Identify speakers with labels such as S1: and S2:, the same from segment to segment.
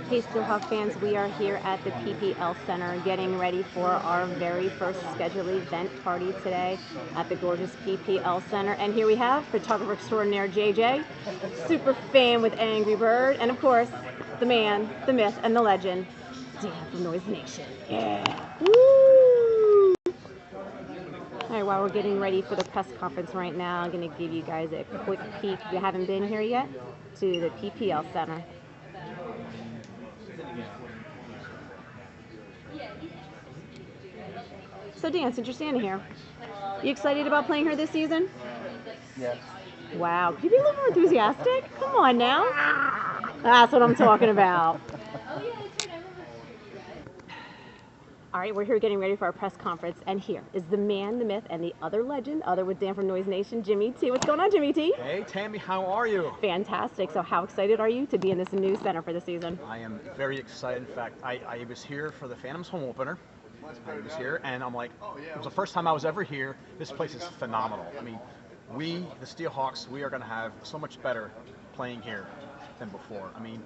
S1: Hey Steelhawk fans, we are here at the PPL Center getting ready for our very first scheduled event party today at the gorgeous PPL Center. And here we have photographer extraordinaire JJ, super fan with Angry Bird, and of course, the man, the myth, and the legend, Dan from Noise Nation. Yeah! Woo! All right, while we're getting ready for the press conference right now, I'm going to give you guys a quick peek, if you haven't been here yet, to the PPL Center. So Dan, since you're standing here, you excited about playing here this season?
S2: Yes.
S1: Wow, could you be a little more enthusiastic? Come on now. That's what I'm talking about. All right, we're here getting ready for our press conference, and here is the man, the myth, and the other legend, other with Dan from Noise Nation, Jimmy T. What's going on, Jimmy T?
S2: Hey, Tammy, how are you?
S1: Fantastic. So how excited are you to be in this new center for the season?
S2: I am very excited. In fact, I was here for the Phantoms home opener. I was here, and I'm like, it was the first time I was ever here. This place is phenomenal. I mean, we, the Steelhawks, we are going to have so much better playing here than before. I mean,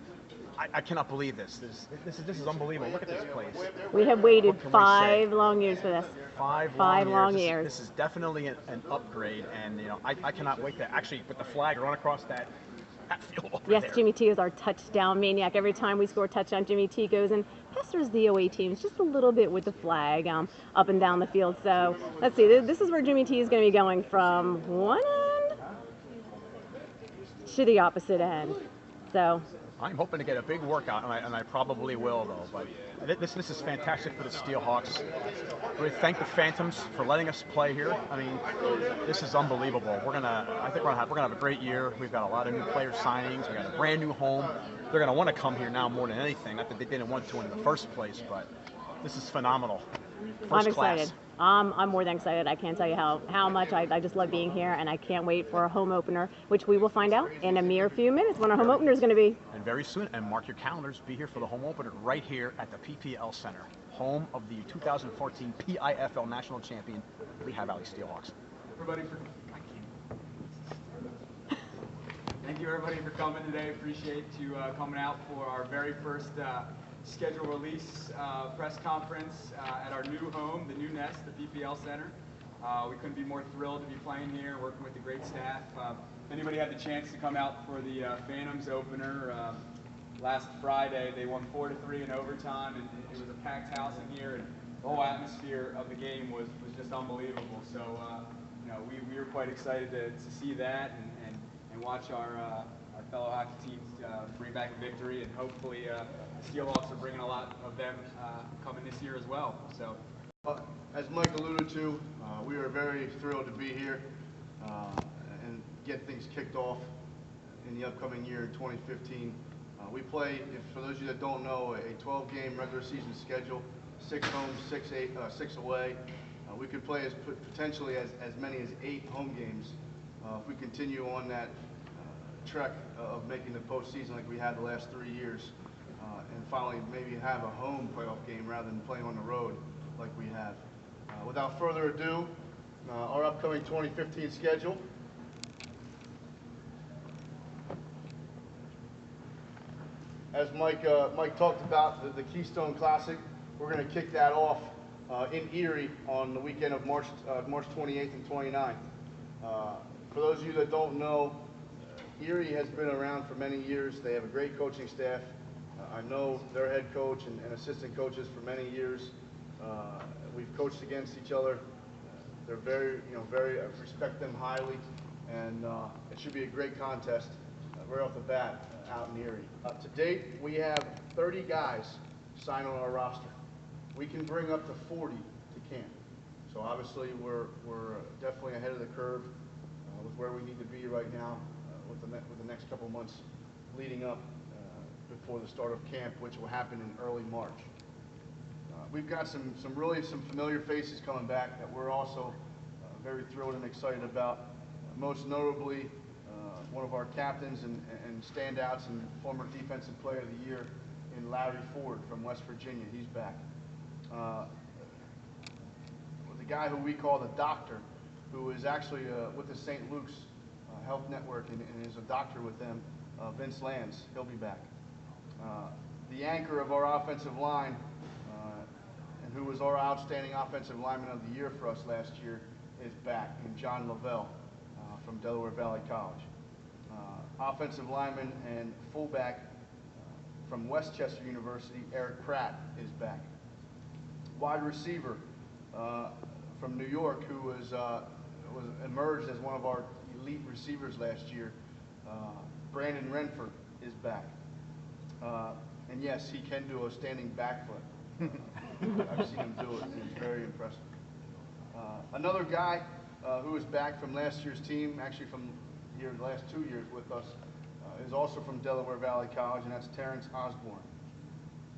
S2: I cannot believe this. This is unbelievable. Look at this place.
S1: We have waited 5 long years for this.
S2: Five long years. This is definitely an upgrade, and I cannot wait to actually put the flag run across that field over
S1: Yes,
S2: there.
S1: Jimmy T is our touchdown maniac. Every time we score a touchdown, Jimmy T goes and pesters the OA teams just a little bit with the flag up and down the field. So let's see, this is where Jimmy T is going to be going from one end to the opposite end. So
S2: I'm hoping to get a big workout, and I probably will, though. But this is fantastic for the Steelhawks. We thank the Phantoms for letting us play here. I mean, this is unbelievable. I think we're gonna have a great year. We've got a lot of new player signings. We got a brand new home. They're gonna want to come here now more than anything. Not that they didn't want to in the first place, but this is phenomenal.
S1: I'm excited. I'm more than excited. I can't tell you how much I just love being here, and I can't wait for a home opener, which we will find out in a mere few minutes when our home opener is going to be.
S2: And very soon, and mark your calendars, be here for the home opener right here at the PPL Center, home of the 2014 PIFL National Champion Lehigh Valley Steelhawks.
S3: Thank you everybody for coming today. Appreciate you coming out for our very first schedule release press conference at our new home, the new nest, the PPL Center. We couldn't be more thrilled to be playing here, working with the great staff. If anybody had the chance to come out for the Phantoms opener last Friday, they won 4-3 in overtime, and it was a packed house in here, and the whole atmosphere of the game was just unbelievable. So we were quite excited to see that and watch our fellow hockey teams bring back a victory, and hopefully the Steelhawks are bringing a lot of them coming this year as well. So,
S4: as Mike alluded to, we are very thrilled to be here and get things kicked off in the upcoming year in 2015. We play, for those of you that don't know, a 12-game regular season schedule, 6 home, 6 away. We could play potentially as many as 8 home games if we continue on that trek of making the postseason like we had the last 3 years, and finally maybe have a home playoff game rather than playing on the road like we have. Without further ado, our upcoming 2015 schedule. As Mike talked about, the Keystone Classic, we're going to kick that off in Erie on the weekend of March 28th and 29th. For those of you that don't know, Erie has been around for many years. They have a great coaching staff. I know their head coach and assistant coaches for many years. We've coached against each other. They're I respect them highly, and it should be a great contest right off the bat out in Erie. To date, we have 30 guys signed on our roster. We can bring up to 40 to camp. So obviously we're definitely ahead of the curve with where we need to be right now with the next couple months leading up before the start of camp, which will happen in early March. We've got some familiar faces coming back that we're also very thrilled and excited about. Most notably, one of our captains and standouts and former Defensive Player of the Year in Larry Ford from West Virginia. He's back. The guy who we call the Doctor, who is actually with the St. Luke's Health Network and is a doctor with them, Vince Lands. He'll be back. The the anchor of our offensive line, and who was our outstanding offensive lineman of the year for us last year, is back, in John Lavelle from Delaware Valley College. Offensive lineman and fullback from Westchester University, Eric Pratt, is back. Wide receiver from New York, who was emerged as one of our elite receivers last year, Brandon Renford, is back. And yes, he can do a standing backflip. I've seen him do it. It's very impressive. Another guy who is back from last year's team, actually from here the last 2 years with us, is also from Delaware Valley College, and that's Terrence Osborne.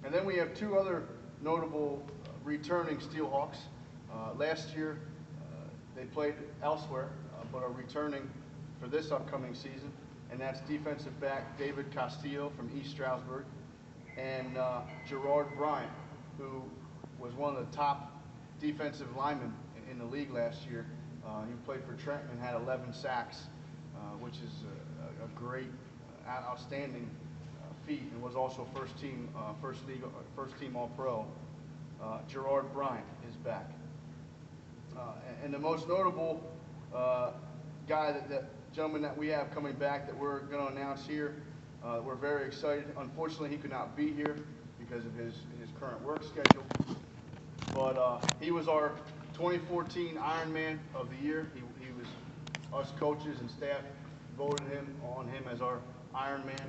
S4: And then we have two other notable returning Steelhawks. Last year, they played elsewhere, but are returning for this upcoming season, and that's defensive back David Castillo from East Stroudsburg, and Gerard Bryant, who was one of the top defensive linemen in the league last year. He played for Trenton and had 11 sacks, which is a great, outstanding feat, and was also first team All-Pro. Gerard Bryant is back. And the most notable guy, gentleman that we have coming back that we're going to announce here, we're very excited. Unfortunately, he could not be here because of his current work schedule. But he was our 2014 Ironman of the Year. He was, us coaches and staff voted on him as our Ironman.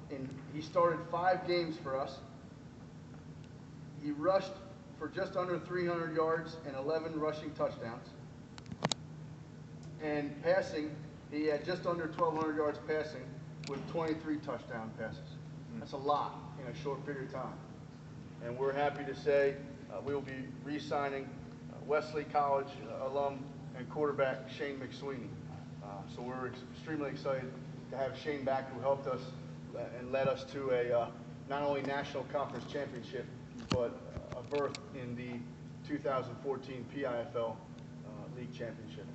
S4: And he started 5 games for us. He rushed for just under 300 yards and 11 rushing touchdowns. And passing, he had just under 1,200 yards passing with 23 touchdown passes. That's a lot in a short period of time. And we're happy to say we'll be re-signing Wesley College alum and quarterback Shane McSweeney. So we're extremely excited to have Shane back, who helped us and led us to a not only national conference championship, but a berth in the 2014 PIFL League Championship.